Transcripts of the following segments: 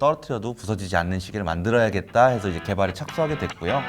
떨어뜨려도 부서지지 않는 시계를 만들어야겠다 해서 이제 개발에 착수하게 됐고요.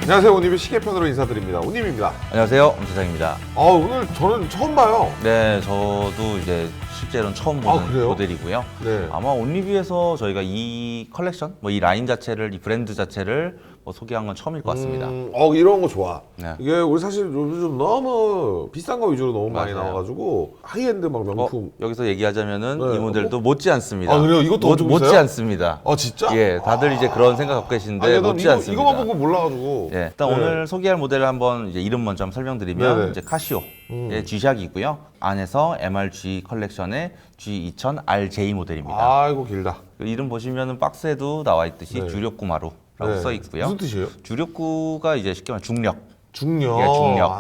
안녕하세요. 온입의 시계편으로 인사드립니다. 온입입니다. 안녕하세요, 엄세장입니다. 오늘 저는 처음 봐요. 네, 저도 이제 실제로는 처음 보는 그래요? 모델이고요. 네. 아마 온리뷰에서 저희가 이 컬렉션, 이 라인 자체를, 이 브랜드 자체를 소개한 건 처음일 것 같습니다. 이런 거 좋아. 네. 이게 우리 사실 요즘 너무 비싼 거 위주로 너무 많이 맞아요. 나와가지고 하이엔드 막 명품. 여기서 얘기하자면은 네. 이 모델도 못지 않습니다. 그래요? 이것도 엄청 못지 비싸요? 않습니다. 진짜? 예, 다들 이제 그런 생각 갖고 계시는데 난 못지 않습니다. 이거만 보고 몰라가지고. 예, 일단 네. 오늘 소개할 모델을 한번 이제 이름 먼저 한번 설명드리면 네네. 이제 카시오의 G샥이고요. 안에서 MRG 컬렉션의 G2000RJ 모델입니다. 아이고 길다. 그 이름 보시면은 박스에도 나와 있듯이 네. 주력구마루라고 네. 써 있고요. 무슨 뜻이에요? 주력구가 이제 쉽게 말하면 중력. 중력. 예, 중력.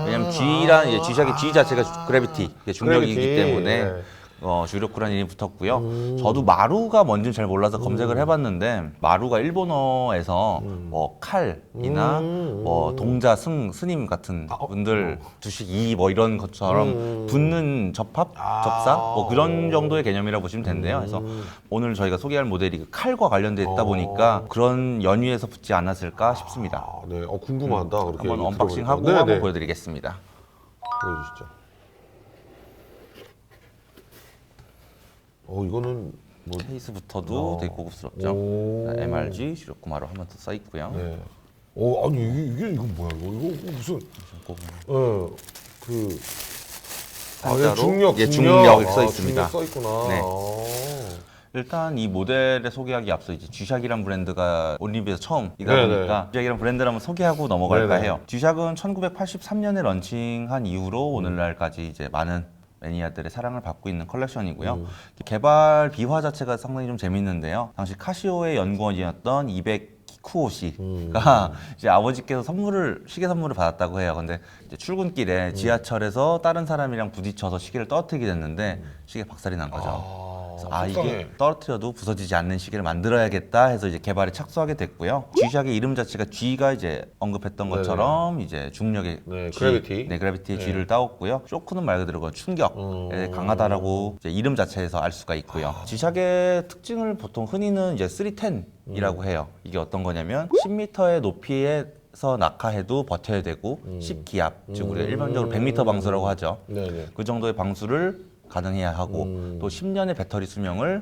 왜냐면 G란 이제 G샥의 G 자체가 그래비티, 이게 중력이기 그래비티. 때문에 네. 주력구라는 이름이 붙었고요. 저도 마루가 뭔지는 잘 몰라서 검색을 해봤는데 마루가 일본어에서 뭐 칼이나 뭐 동자 스님 같은 분들 주식 이 뭐 이런 것처럼 붙는 접합, 접사 뭐 그런 정도의 개념이라고 보시면 된대요. 그래서 오늘 저희가 소개할 모델이 그 칼과 관련돼 있다 보니까 그런 연유에서 붙지 않았을까 싶습니다. 네. 궁금하다. 그렇게 한번 얘기 언박싱하고 들어보니까. 한번 네네. 보여드리겠습니다. 보여주시죠. 이거는 뭐. 케이스부터도 되게 고급스럽죠. 오. MRG 주력구마루 한번 더 써 있고요. 네. 아니 이거 뭐야 이거 무슨? 그. 한자로 중력. 중력 써 있습니다. 중력 써 있구나. 네. 아. 일단 이 모델을 소개하기 앞서 이제 G샥이란 브랜드가 온리뷰에서 처음이다 네네. 보니까 G샥이란 브랜드를 한번 소개하고 넘어갈까 네네. 해요. G샥은 1983년에 런칭한 이후로 오늘날까지 이제 많은 매니아들의 사랑을 받고 있는 컬렉션이고요. 개발 비화 자체가 상당히 좀 재밌는데요. 당시 카시오의 연구원이었던 200 키쿠오 씨가 이제 아버지께서 시계 선물을 받았다고 해요. 근데 이제 출근길에 지하철에서 다른 사람이랑 부딪혀서 시계를 떨어뜨리게 됐는데 시계 박살이 난 거죠. 그래서 속상해. 이게 떨어뜨려도 부서지지 않는 시계를 만들어야겠다 해서 이제 개발에 착수하게 됐고요. G샥의 이름 자체가 G가 이제 언급했던 네네. 것처럼 이제 중력의 네, G, 그래비티. 네, 그래비티의 네. G를 따왔고요. 쇼크는 말 그대로 그 충격에 강하다라고 이제 이름 자체에서 알 수가 있고요. G샥의 특징을 보통 흔히는 이제 310이라고 해요. 이게 어떤 거냐면 10m의 높이에서 낙하해도 버텨야 되고 10기압, 즉 우리가 일반적으로 100m 방수라고 하죠. 네네. 그 정도의 방수를 가능해야 하고 또 10년의 배터리 수명을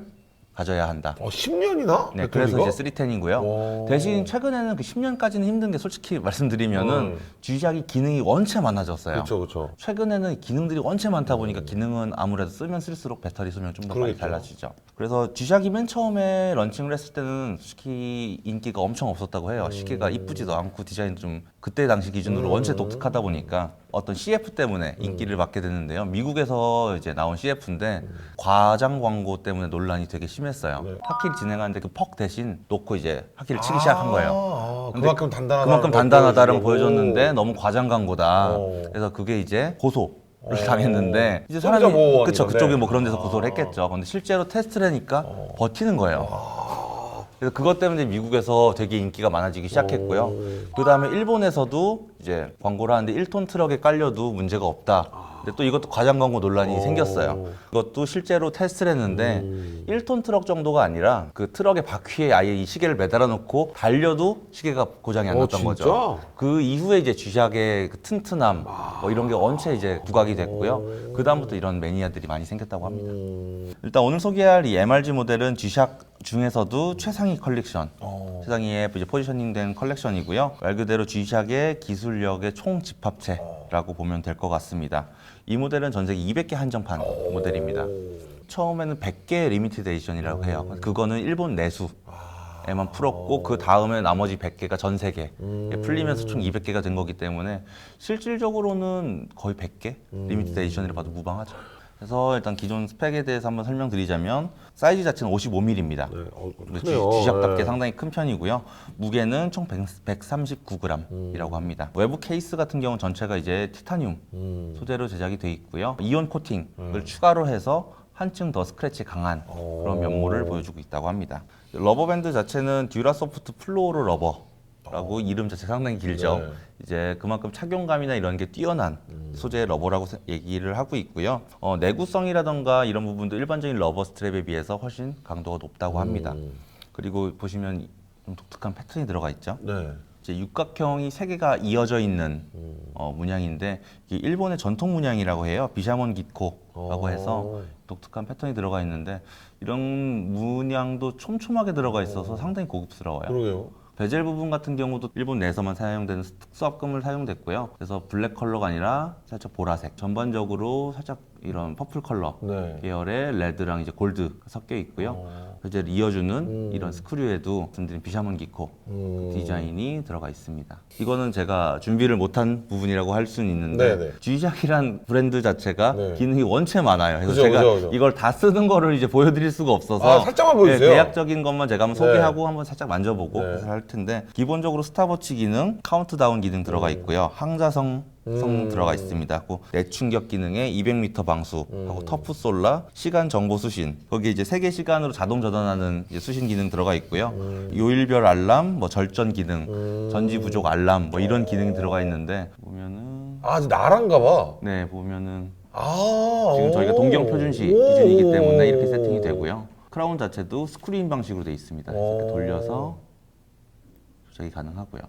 가져야 한다. 10년이나? 네, 그래서 이제 310이고요. 오. 대신 최근에는 그 10년까지는 힘든 게 솔직히 말씀드리면은 G샥이 기능이 원체 많아졌어요. 그렇죠. 최근에는 기능들이 원체 많다 보니까 기능은 아무래도 쓰면 쓸수록 배터리 수명이 좀 더 많이 그러겠죠. 달라지죠. 그래서 G샥이 맨 처음에 런칭을 했을 때는 솔직히 인기가 엄청 없었다고 해요. 시계가 이쁘지도 않고 디자인도 좀 그때 당시 기준으로 원체 독특하다 보니까 어떤 CF 때문에 인기를 받게 됐는데요. 미국에서 이제 나온 CF인데 과장 광고 때문에 논란이 되게 심했어요. 네. 하키를 진행하는데 그 퍽 대신 놓고 이제 하키를 치기 시작한 거예요. 근데 그만큼 단단하다. 그만큼 단단하다는 보여줬는데 너무 과장 광고다. 오. 그래서 그게 이제 고소를 당했는데 이제 소비자 사람이 보호원인데. 그쵸 그쪽에 뭐 그런 데서 고소를 했겠죠. 근데 실제로 테스트를 하니까 버티는 거예요. 그래서 그것 때문에 미국에서 되게 인기가 많아지기 시작했고요. 그 다음에 일본에서 이제 광고를 하는데 1톤 트럭에 깔려도 문제가 없다. 근데 또 이것도 과장 광고 논란이 생겼어요. 이것도 실제로 테스트를 했는데 1톤 트럭 정도가 아니라 그 트럭의 바퀴에 아예 이 시계를 매달아 놓고 달려도 시계가 고장이 안 났던 진짜? 거죠. 그 이후에 이제 G샥의 그 튼튼함 뭐 이런 게 원체 이제 부각이 됐고요. 그 다음부터 이런 매니아들이 많이 생겼다고 합니다. 일단 오늘 소개할 이 MRG 모델은 G샥 중에서도 최상위 컬렉션, 최상위에 이제 포지셔닝된 컬렉션이고요. 말 그대로 G샥의 기술력의 총집합체라고 보면 될 것 같습니다. 이 모델은 전 세계 200개 한정판 모델입니다. 처음에는 100개 리미티드 에디션이라고 해요. 그거는 일본 내수에만 풀었고 그 다음에 나머지 100개가 전 세계에 풀리면서 총 200개가 된 거기 때문에 실질적으로는 거의 100개 리미티드 에디션이라 봐도 무방하죠. 그래서 일단 기존 스펙에 대해서 한번 설명드리자면 사이즈 자체는 55mm입니다. 크네요. G샥답게 네. 상당히 큰 편이고요. 무게는 총 139g이라고 합니다. 외부 케이스 같은 경우는 전체가 이제 티타늄 소재로 제작이 되어 있고요. 이온 코팅을 추가로 해서 한층 더 스크래치 강한 그런 면모를 보여주고 있다고 합니다. 러버밴드 자체는 듀라소프트 플로어로 러버 러버라고 이름 자체 상당히 길죠. 네. 이제 그만큼 착용감이나 이런 게 뛰어난 소재의 러버라고 얘기를 하고 있고요. 내구성이라던가 이런 부분도 일반적인 러버 스트랩에 비해서 훨씬 강도가 높다고 합니다. 그리고 보시면 좀 독특한 패턴이 들어가 있죠. 네. 이제 육각형이 세 개가 이어져 있는 문양인데 이게 일본의 전통 문양이라고 해요. 비샤몬 기코라고 해서 독특한 패턴이 들어가 있는데 이런 문양도 촘촘하게 들어가 있어서 상당히 고급스러워요. 그러게요. 베젤 부분 같은 경우도 일본 내에서만 사용되는 특수 합금을 사용됐고요. 그래서 블랙 컬러가 아니라 살짝 보라색. 전반적으로 살짝 이런 퍼플 컬러 네. 계열의 레드랑 이제 골드 섞여 있고요. 베젤을 이어주는 이런 스크류에도 말씀드린 비샤몬 기코 디자인이 들어가 있습니다. 이거는 제가 준비를 못한 부분이라고 할 수는 있는데 네네. G샥이란 브랜드 자체가 네. 기능이 원체 많아요. 그래서 그죠, 제가 그죠. 이걸 다 쓰는 거를 이제 보여드릴 수가 없어서 살짝만 보여주세요. 대략적인 것만 제가 한번 소개하고 한번 살짝 만져보고 네. 그래서 할 텐데 기본적으로 스탑워치 기능, 카운트다운 기능 들어가 있고요. 항자성 들어가 있습니다. 그 내충격 기능에 200m 방수하고 터프 솔라, 시간 정보 수신. 거기에 이제 세계 시간으로 자동 전환하는 이제 수신 기능 들어가 있고요. 요일별 알람, 뭐 절전 기능, 전지 부족 알람, 뭐 이런 기능이 들어가 있는데 보면은 아직 나란가 봐. 네 보면은 아. 지금 저희가 동경 표준시 기준이기 때문에 이렇게 세팅이 되고요. 크라운 자체도 스크린 방식으로 되어 있습니다. 이렇게 돌려서 조작이 가능하고요.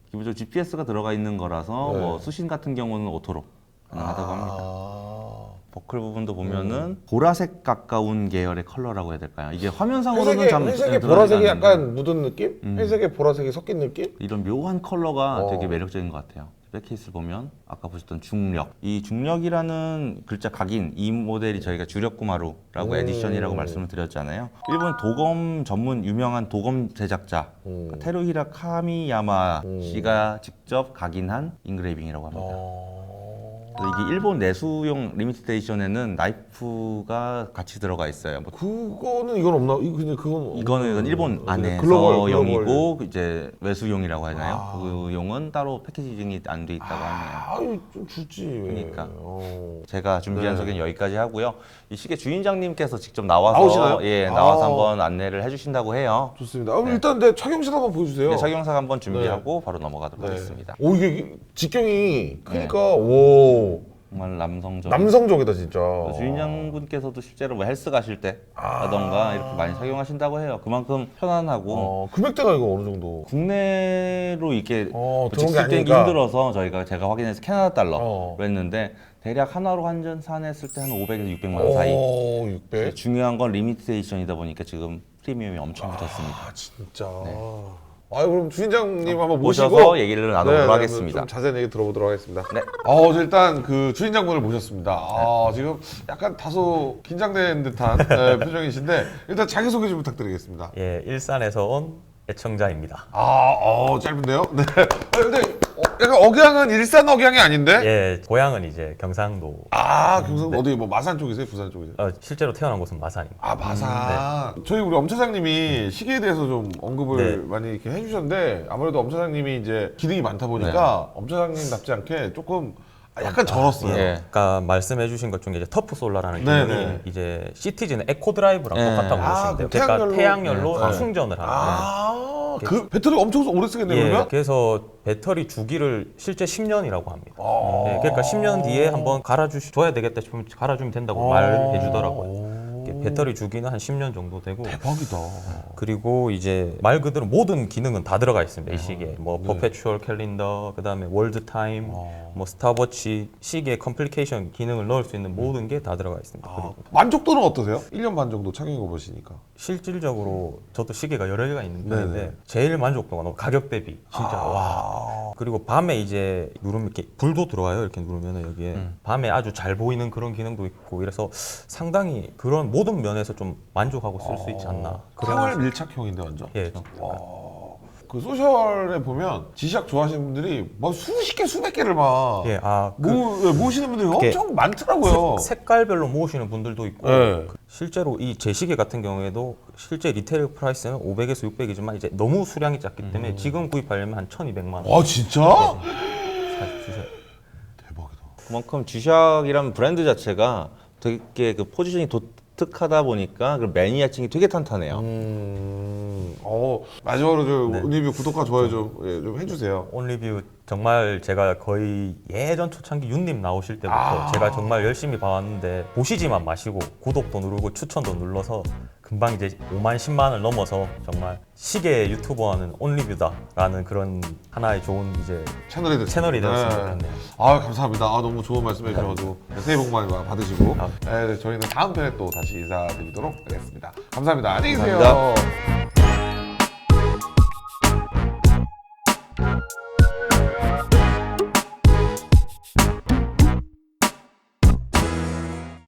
기본적으로 GPS가 들어가 있는 거라서 네. 뭐 수신 같은 경우는 오토로 가능하다고 합니다. 아. 버클 부분도 보면은 보라색 가까운 계열의 컬러라고 해야 될까요? 이게 화면상으로는 참 회색에 드러나지 보라색이 않는데 약간 묻은 느낌? 회색에 보라색이 섞인 느낌? 이런 묘한 컬러가 되게 매력적인 것 같아요. 백케이스를 보면 아까 보셨던 중력, 이 중력이라는 글자 각인 이 모델이 저희가 주력구마루라고 에디션이라고 말씀을 드렸잖아요. 일본 도검 전문 유명한 도검 제작자 테루히라 카미야마 씨가 직접 각인한 인그레이빙이라고 합니다. 그래서 이게 일본 내수용 리미티드 에디션에는 나이프가 같이 들어가 있어요. 뭐 그거는 이건 없나? 근데 그건 이거는 일본 안에서 글로벌. 용이고 이제 외수용이라고 하나요? 그 용은 따로 패키징이 안 돼 있다고 하네요. 아유 좀 주지. 왜. 그러니까. 제가 준비한 소개는 여기까지 하고요. 이 시계 주인장님께서 직접 나와서 나오시나요? 나와서 한번 안내를 해주신다고 해요. 좋습니다. 일단 내 착용실 한번 보여주세요. 네, 착용상 한번 준비하고 바로 넘어가도록 네. 하겠습니다. 오 이게 직경이 크니까 오 정말 남성적. 남성적이다 진짜. 주인장분께서도 실제로 뭐 헬스 가실 때라던가 이렇게 많이 착용하신다고 해요. 그만큼 편안하고 금액대가 이거 어느 정도? 국내로 이렇게 들어온 게 직수되기 아니니까. 힘들어서 제가 확인해서 캐나다 달러로 어. 했는데 대략 하나로 환전산했을 때 한 500에서 600만 원 사이. 오 600. 중요한 건 리미티드 에디션이다 보니까 지금 프리미엄이 엄청 붙었습니다. 아 진짜. 아유 그럼 주인장님 한번 모셔서 모시고 얘기를 나눠보도록 네, 하겠습니다. 좀 자세한 얘기 들어보도록 하겠습니다. 네. 일단 그 주인장분을 모셨습니다. 지금 약간 다소 긴장된 듯한 표정이신데 일단 자기 소개 좀 부탁드리겠습니다. 예, 일산에서 온 애청자입니다. 짧은데요? 네. 근데 약간 억양은 일산 억양이 아닌데? 예, 고향은 이제 경상도. 경상도 어디 뭐 마산 쪽이세요? 부산 쪽이세요? 실제로 태어난 곳은 마산입니다. 마산. 저희 우리 엄 차장님이 시계에 대해서 좀 언급을 네. 많이 이렇게 해주셨는데 아무래도 엄 차장님이 이제 기능이 많다 보니까 엄 차장님답지 않게 조금 약간 절었어요. 예. 아까 말씀해주신 것 중에 이제 터프 솔라라는 기능이 네네. 이제 시티즌의 에코 드라이브랑 네. 똑같다고 보시면 돼요. 그 그러니까 태양열로 네. 충전을 하는. 그 배터리 엄청 오래 쓰겠네요, 예, 그러면? 그래서 배터리 주기를 실제 10년이라고 합니다. 네, 그러니까 10년 뒤에 한번 갈아줘야 되겠다 싶으면 갈아주면 된다고 말해 주더라고요. 배터리 주기는 한 10년 정도 되고. 대박이다. 그리고 이제 말 그대로 모든 기능은 다 들어가 있습니다. 이 시계에 뭐 퍼페추얼 캘린더, 그다음에 월드 타임, 뭐 스탑워치, 시계 컴플리케이션 기능을 넣을 수 있는 모든 게 다 들어가 있습니다. 그리고 만족도는 어떠세요? 1년 반 정도 착용해 보시니까. 실질적으로 저도 시계가 여러 개가 있는 편인데 네네. 제일 만족도가 너무 가격 대비 진짜 와. 그리고 밤에 이제 누르면 이렇게 불도 들어와요. 이렇게 누르면 여기에 밤에 아주 잘 보이는 그런 기능도 있고 이래서 상당히 그런 모든 면에서 좀 만족하고 쓸 수 있지 않나. 생활 밀착형인데 완전. 예. 그 소셜에 보면 지샥 좋아하시는 분들이 뭐 수십 개, 수백 개를 막 예, 모으시는 분들이 그게 엄청 많더라고요. 색깔별로 모으시는 분들도 있고 네. 실제로 이 제 시계 같은 경우에도 실제 리테일 프라이스는 500에서 600이지만 이제 너무 수량이 작기 때문에 지금 구입하려면 한 1,200만 원 진짜? 주셔야 대박이다. 그만큼 G샥이라는 브랜드 자체가 되게 그 포지션이 독특하다 보니까 그 매니아층이 되게 탄탄해요. 마지막으로 저 네. 리뷰 구독과 좋아요 좀 해주세요. 온리뷰 정말 제가 거의 예전 초창기 윤님 나오실 때부터 제가 정말 열심히 봐왔는데 보시지만 마시고 구독도 누르고 추천도 눌러서 금방 이제 5만 10만을 넘어서 정말 시계 유튜버는 온리뷰다라는 그런 하나의 좋은 이제 채널이 됐습니다. 채널이 되었으면 좋겠네요. 감사합니다. 너무 좋은 말씀 해주셔가지고 새해 복 많이 받으시고 저희는 다음 편에 또 다시 인사드리도록 하겠습니다. 감사합니다. 안녕히 계세요. 감사합니다.